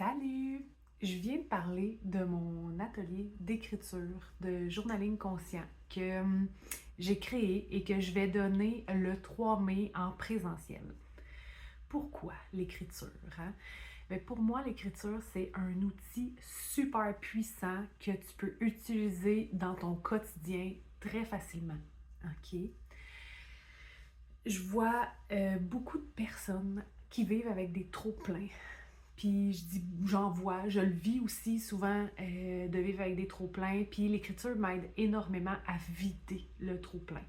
Salut! Je viens de parler de mon atelier d'écriture, de journaling conscient que j'ai créé et que je vais donner le 3 mai en présentiel. Pourquoi l'écriture? Hein? Ben, pour moi, l'écriture, c'est un outil super puissant que tu peux utiliser dans ton quotidien très facilement. OK? Je vois beaucoup de personnes qui vivent avec des trop-pleins. Puis je dis, j'en vois, je le vis aussi souvent de vivre avec des trop-pleins. Puis l'écriture m'aide énormément à vider le trop-plein.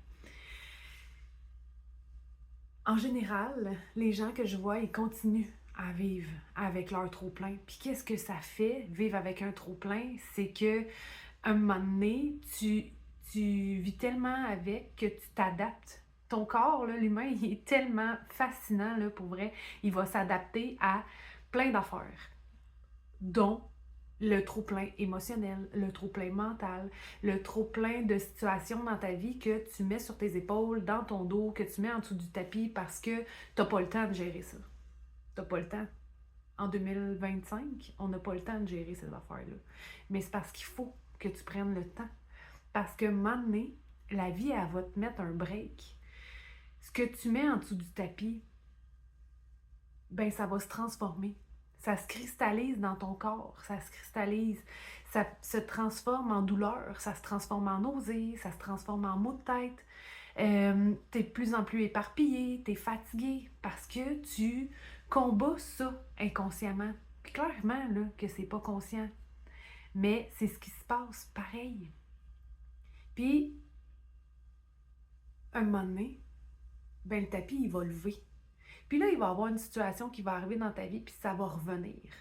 En général, les gens que je vois, ils continuent à vivre avec leur trop-plein. Puis qu'est-ce que ça fait, vivre avec un trop-plein? C'est que un moment donné, tu vis tellement avec que tu t'adaptes. Ton corps, là, l'humain, il est tellement fascinant, là, pour vrai. Il va s'adapter à plein d'affaires, dont le trop-plein émotionnel, le trop-plein mental, le trop-plein de situations dans ta vie que tu mets sur tes épaules, dans ton dos, que tu mets en dessous du tapis parce que t'as pas le temps de gérer ça. T'as pas le temps. En 2025, on n'a pas le temps de gérer ces affaires-là. Mais c'est parce qu'il faut que tu prennes le temps. Parce que, un moment donné, la vie, elle va te mettre un break. Ce que tu mets en dessous du tapis, ben ça va se transformer. Ça se cristallise dans ton corps, ça se cristallise, ça se transforme en douleur, ça se transforme en nausée, ça se transforme en maux de tête. T'es de plus en plus éparpillé, t'es fatigué parce que tu combats ça inconsciemment. Puis clairement là, que c'est pas conscient, mais c'est ce qui se passe pareil. Puis, un moment donné, ben le tapis, il va lever. Puis là, il va y avoir une situation qui va arriver dans ta vie, puis ça va revenir.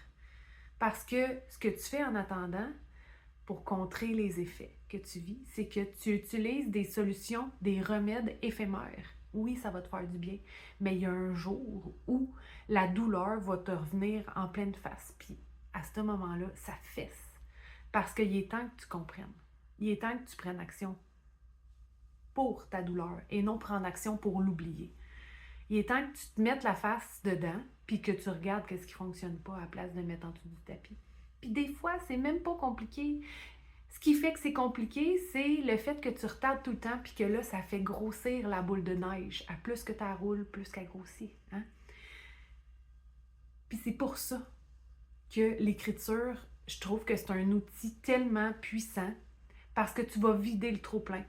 Parce que ce que tu fais en attendant, pour contrer les effets que tu vis, c'est que tu utilises des solutions, des remèdes éphémères. Oui, ça va te faire du bien, mais il y a un jour où la douleur va te revenir en pleine face. Puis à ce moment-là, ça fesse. Parce qu'il est temps que tu comprennes. Il est temps que tu prennes action pour ta douleur et non prendre action pour l'oublier. Il est temps que tu te mettes la face dedans puis que tu regardes qu'est-ce qui fonctionne pas à la place de mettre en dessous du tapis. Puis des fois, c'est même pas compliqué. Ce qui fait que c'est compliqué, c'est le fait que tu retardes tout le temps puis que là, ça fait grossir la boule de neige. À plus que tu la roules, plus qu'elle grossit. Hein? Puis c'est pour ça que l'écriture, je trouve que c'est un outil tellement puissant parce que tu vas vider le trop-plein.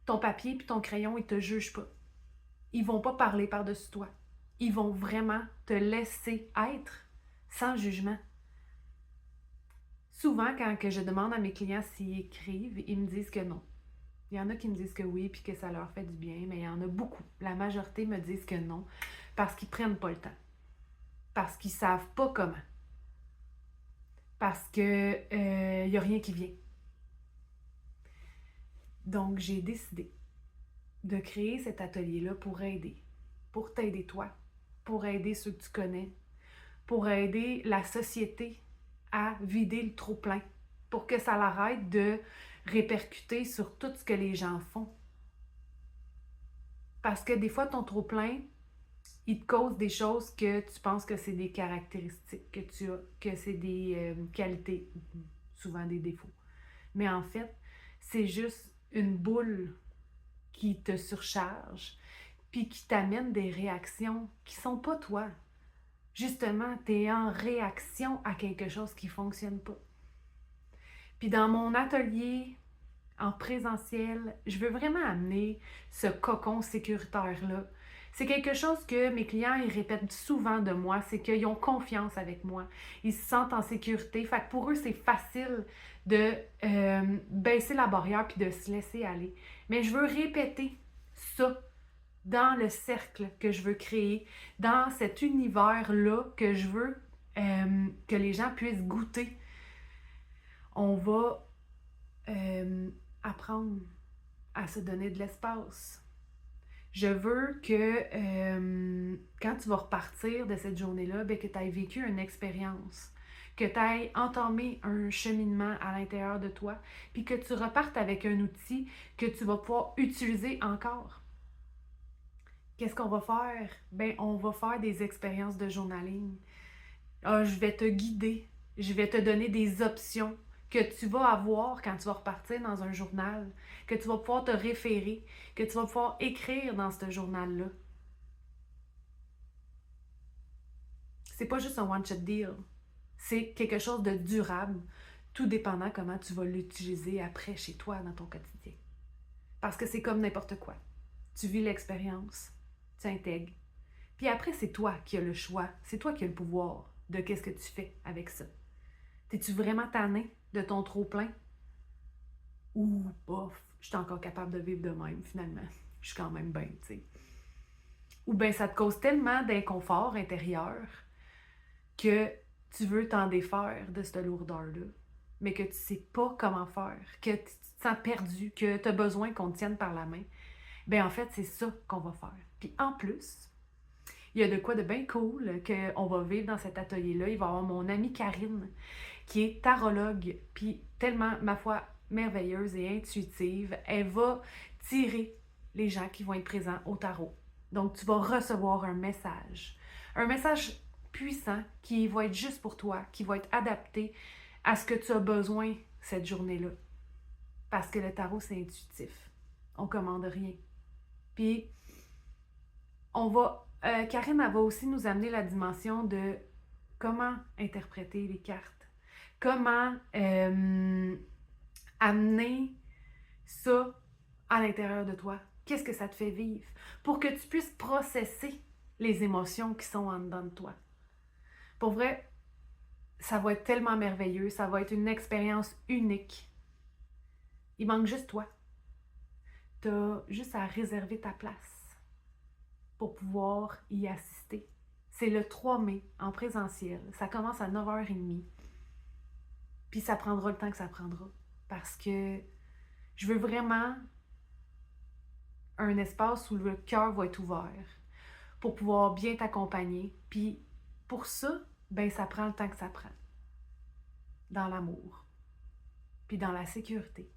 Ton papier puis ton crayon, ils te jugent pas. Ils vont pas parler par-dessus toi. Ils vont vraiment te laisser être sans jugement. Souvent, quand que je demande à mes clients s'ils écrivent, ils me disent que non. Il y en a qui me disent que oui, puis que ça leur fait du bien, mais il y en a beaucoup. La majorité me disent que non, parce qu'ils prennent pas le temps. Parce qu'ils savent pas comment. Parce que y a rien qui vient. Donc, j'ai décidé de créer cet atelier-là pour aider. Pour t'aider toi. Pour aider ceux que tu connais. Pour aider la société à vider le trop-plein. Pour que ça l'arrête de répercuter sur tout ce que les gens font. Parce que des fois, ton trop-plein, il te cause des choses que tu penses que c'est des caractéristiques que tu as, que c'est des qualités, souvent des défauts. Mais en fait, c'est juste une boule qui te surcharge, puis qui t'amène des réactions qui sont pas toi. Justement, tu es en réaction à quelque chose qui fonctionne pas. Puis dans mon atelier en présentiel, je veux vraiment amener ce cocon sécuritaire-là. C'est quelque chose que mes clients ils répètent souvent de moi, c'est qu'ils ont confiance avec moi. Ils se sentent en sécurité. Fait que pour eux, c'est facile de baisser la barrière puis de se laisser aller. Mais je veux répéter ça dans le cercle que je veux créer, dans cet univers-là que je veux que les gens puissent goûter. On va apprendre à se donner de l'espace. Je veux que quand tu vas repartir de cette journée-là, ben, que tu aies vécu une expérience, que tu aies entamé un cheminement à l'intérieur de toi, puis que tu repartes avec un outil que tu vas pouvoir utiliser encore. Qu'est-ce qu'on va faire? Ben, on va faire des expériences de journaling. Ah, je vais te guider, je vais te donner des options que tu vas avoir quand tu vas repartir dans un journal, que tu vas pouvoir te référer, que tu vas pouvoir écrire dans ce journal-là. C'est pas juste un one-shot deal. C'est quelque chose de durable, tout dépendant comment tu vas l'utiliser après chez toi dans ton quotidien. Parce que c'est comme n'importe quoi. Tu vis l'expérience, tu intègres. Puis après, c'est toi qui as le choix, c'est toi qui as le pouvoir de qu'est-ce que tu fais avec ça. T'es-tu vraiment tanné de ton trop-plein? Ou, bof, je suis encore capable de vivre de même, finalement. Je suis quand même bien, tu sais. Ou bien ça te cause tellement d'inconfort intérieur que tu veux t'en défaire de cette lourdeur-là, mais que tu sais pas comment faire, que tu te sens perdu, que tu as besoin qu'on te tienne par la main. Ben en fait, c'est ça qu'on va faire. Puis en plus, il y a de quoi de bien cool qu'on va vivre dans cet atelier-là. Il va y avoir mon amie Karine, qui est tarologue, puis tellement, ma foi, merveilleuse et intuitive. Elle va tirer les gens qui vont être présents au tarot. Donc, tu vas recevoir un message puissant qui va être juste pour toi, qui va être adapté à ce que tu as besoin cette journée-là. Parce que le tarot, c'est intuitif. On commande rien. Puis, Karine, elle va aussi nous amener la dimension de comment interpréter les cartes, comment amener ça à l'intérieur de toi. Qu'est-ce que ça te fait vivre pour que tu puisses processer les émotions qui sont en dedans de toi. Pour vrai, ça va être tellement merveilleux, ça va être une expérience unique. Il manque juste toi. Tu as juste à réserver ta place pour pouvoir y assister. C'est le 3 mai en présentiel. Ça commence à 9h30. Puis ça prendra le temps que ça prendra. Parce que je veux vraiment un espace où le cœur va être ouvert pour pouvoir bien t'accompagner. Puis pour ça, ben ça prend le temps que ça prend. Dans l'amour. Puis dans la sécurité.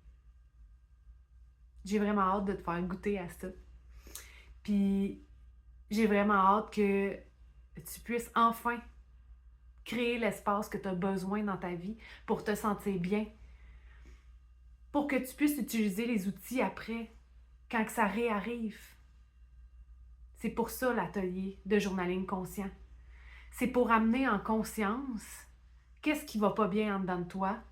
J'ai vraiment hâte de te faire goûter à ça. Puis j'ai vraiment hâte que tu puisses enfin créer l'espace que tu as besoin dans ta vie pour te sentir bien. Pour que tu puisses utiliser les outils après, quand que ça réarrive. C'est pour ça l'atelier de journaling conscient. C'est pour amener en conscience qu'est-ce qui va pas bien en dedans de toi,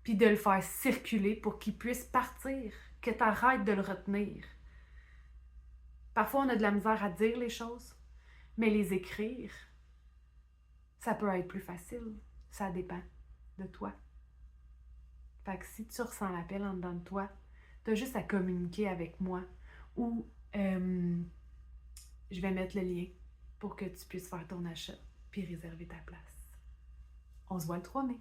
puis de le faire circuler pour qu'il puisse partir, que tu arrêtes de le retenir. Parfois, on a de la misère à dire les choses, mais les écrire, ça peut être plus facile. Ça dépend de toi. Fait que si tu ressens l'appel en dedans de toi, tu as juste à communiquer avec moi ou je vais mettre le lien pour que tu puisses faire ton achat puis réserver ta place. On se voit le 3 mai.